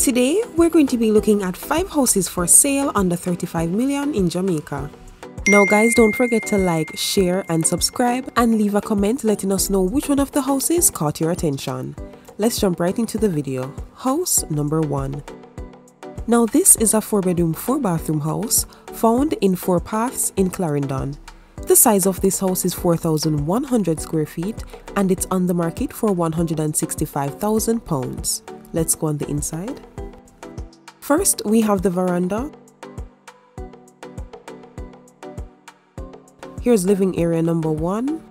Today, we're going to be looking at 5 houses for sale under 35 million in Jamaica. Now guys, don't forget to like, share and subscribe and leave a comment letting us know which one of the houses caught your attention. Let's jump right into the video. House number 1. Now this is a 4-bedroom, 4-bathroom house found in 4 Paths in Clarendon. The size of this house is 4,100 square feet and it's on the market for £165,000. Let's go on the inside. First, we have the veranda. Here's living area number 1.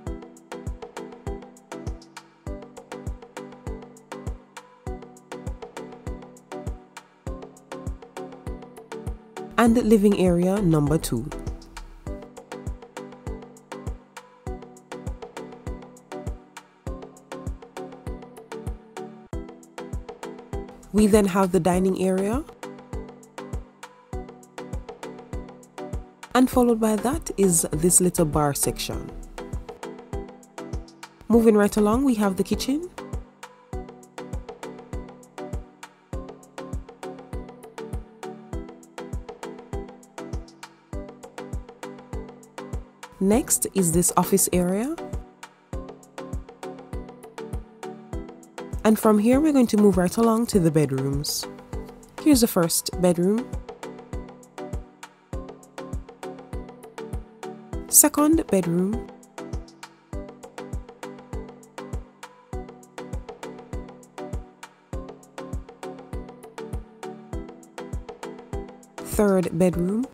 And living area number 2. We then have the dining area, and followed by that is this little bar section. Moving right along, we have the kitchen, next is this office area. And from here, we're going to move right along to the bedrooms. Here's the first bedroom, second bedroom, third bedroom,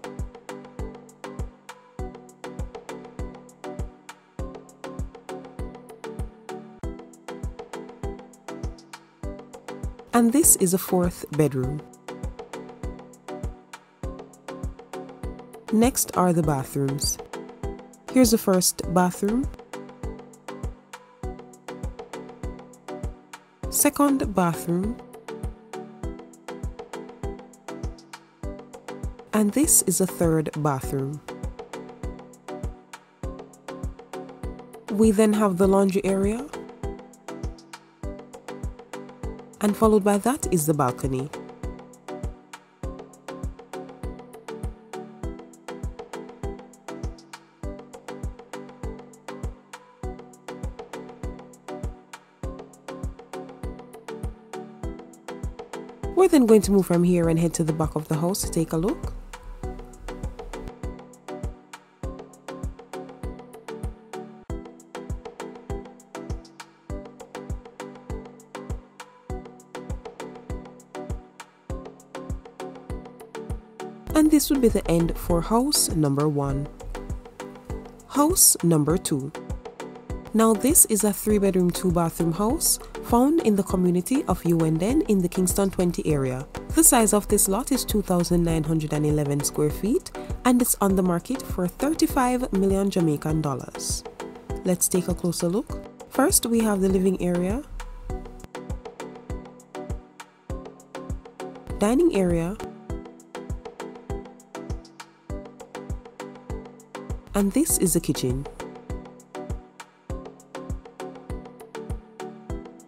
and this is a 4th bedroom. Next are the bathrooms. Here's the first bathroom, second bathroom, and this is a 3rd bathroom. We then have the laundry area, and followed by that is the balcony. We're then going to move from here and head to the back of the house to take a look. And this would be the end for house number 1. House number 2. Now this is a 3-bedroom, 2-bathroom house found in the community of Uwenden in the Kingston 20 area. The size of this lot is 2,911 square feet and it's on the market for 35 million Jamaican dollars. Let's take a closer look. First, we have the living area, dining area, and this is the kitchen.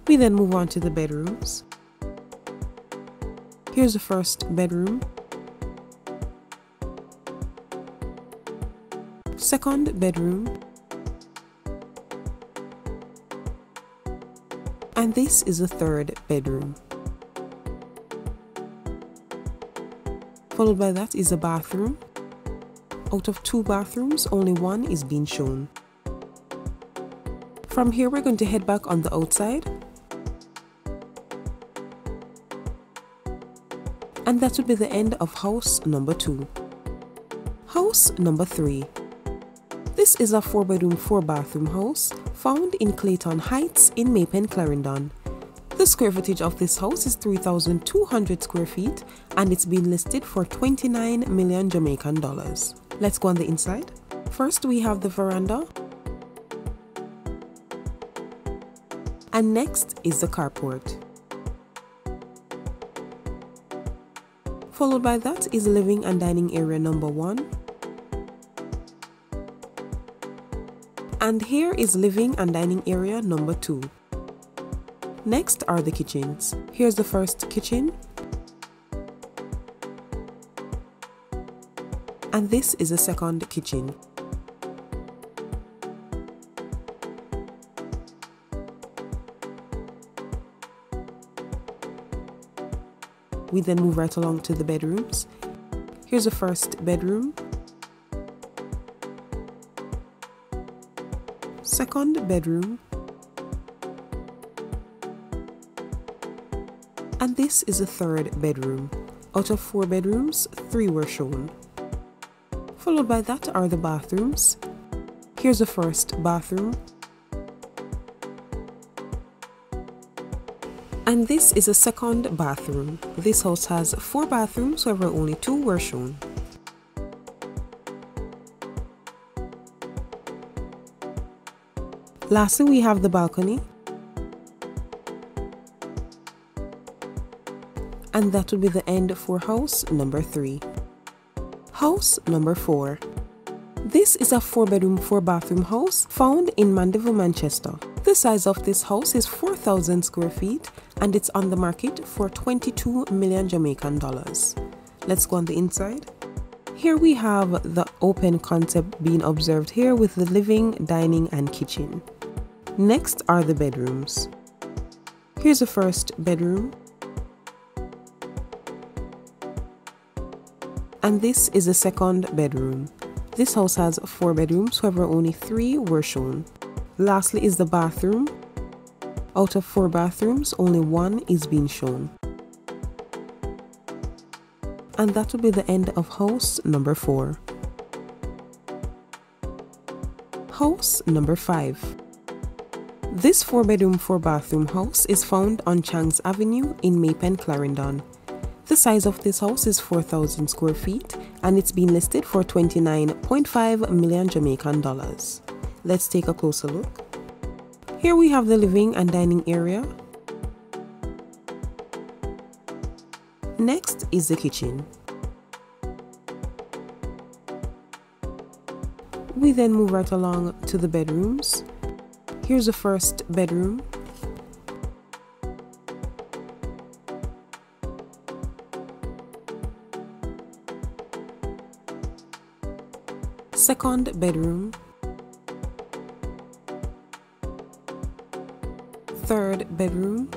We then move on to the bedrooms. Here's the first bedroom, second bedroom, and this is the 3rd bedroom. Followed by that is a bathroom. Out of 2 bathrooms, only 1 is being shown. From here, we're going to head back on the outside. And that would be the end of house number 2. House number 3. This is a 4-bedroom, 4-bathroom house found in Clayton Heights in Maypen, Clarendon. The square footage of this house is 3,200 square feet and it's been listed for 29 million Jamaican dollars. Let's go on the inside. First, we have the veranda, and next is the carport. Followed by that is living and dining area number 1. And here is living and dining area number 2. Next are the kitchens. Here's the first kitchen, and this is a second kitchen. We then move right along to the bedrooms. Here's the first bedroom, second bedroom, and this is the third bedroom. Out of 4 bedrooms, 3 were shown. Followed by that are the bathrooms. Here's the first bathroom, and this is a second bathroom. This house has 4 bathrooms, however only 2 were shown. Lastly, we have the balcony, and that would be the end for house number 3. House number 4. This is a 4-bedroom, 4-bathroom house found in Mandeville, Manchester. The size of this house is 4,000 square feet and it's on the market for 22 million Jamaican dollars. Let's go on the inside. Here we have the open concept being observed here with the living, dining and kitchen. Next are the bedrooms. Here's the first bedroom, and this is the second bedroom. This house has 4 bedrooms, however only 3 were shown. Lastly is the bathroom. Out of 4 bathrooms, only 1 is being shown. And that will be the end of house number 4. House number 5. This 4-bedroom, 4-bathroom house is found on Changs Avenue in Maypen, Clarendon. The size of this house is 4,000 square feet and it's been listed for 29.5 million Jamaican dollars. Let's take a closer look. Here we have the living and dining area. Next is the kitchen. We then move right along to the bedrooms. Here's the first bedroom. Second bedroom. Third bedroom.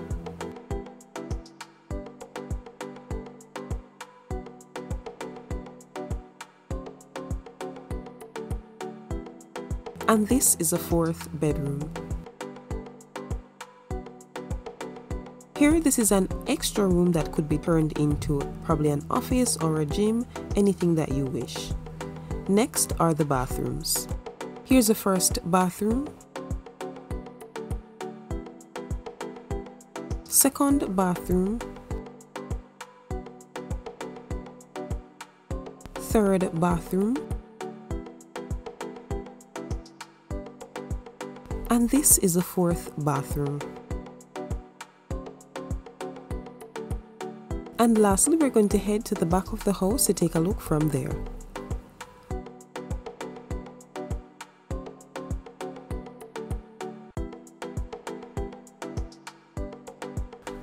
And this is a 4th bedroom. Here, this is an extra room that could be turned into probably an office or a gym, anything that you wish. Next are the bathrooms. Here's the first bathroom, second bathroom, third bathroom, and this is the 4th bathroom. And lastly, we're going to head to the back of the house to take a look from there.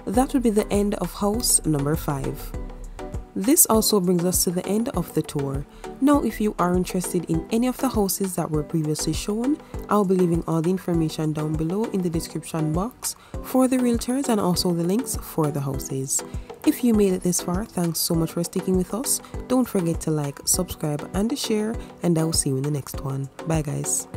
That would be the end of house number 5. This also brings us to the end of the tour. Now, if you are interested in any of the houses that were previously shown, I'll be leaving all the information down below in the description box for the realtors and also the links for the houses. If you made it this far, thanks so much for sticking with us. Don't forget to like, subscribe and share, and I will see you in the next one. Bye guys.